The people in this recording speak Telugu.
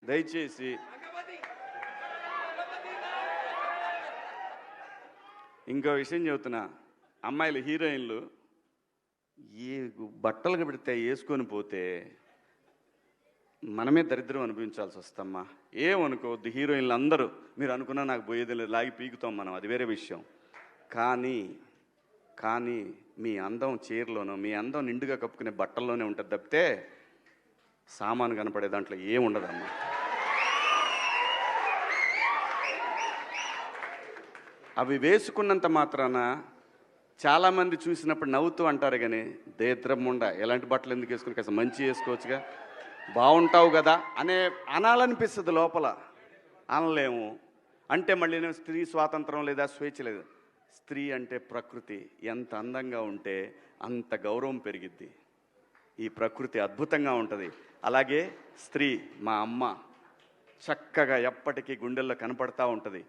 దయచేసి ఇంకో విషయం చెబుతున్నా, అమ్మాయిలు హీరోయిన్లు ఏ బట్టలు పెడితే వేసుకొని పోతే మనమే దరిద్రం అనుభవించాల్సి వస్తమ్మా. ఏమనుకోవద్దు, హీరోయిన్లు అందరూ మీరు అనుకున్నా నాకు పోయేది లేదు, లాగి పీకుతాం మనం, అది వేరే విషయం. కానీ మీ అందం చీరలోనో, మీ అందం నిండుగా కప్పుకునే బట్టల్లోనే ఉంటుంది తప్పితే సామాను కనపడే దాంట్లో ఏముండదమ్మా. అవి వేసుకున్నంత మాత్రాన చాలామంది చూసినప్పుడు నవ్వుతూ అంటారు, కానీ దేద్రమ్ముండ ఎలాంటి బట్టలు ఎందుకు వేసుకుని కాస్త మంచి వేసుకోవచ్చుగా, బాగుంటావు కదా అనాలనిపిస్తుంది లోపల, అనలేము. అంటే మళ్ళీ స్త్రీ స్వాతంత్రం లేదా స్వేచ్ఛ లేదు. స్త్రీ అంటే ప్రకృతి, ఎంత అందంగా ఉంటే అంత గౌరవం పెరిగిద్ది. ఈ ప్రకృతి అద్భుతంగా ఉంటుంది. అలాగే స్త్రీ మా అమ్మ చక్కగా ఎప్పటికీ గుండెల్లో కనపడతా ఉంటుంది.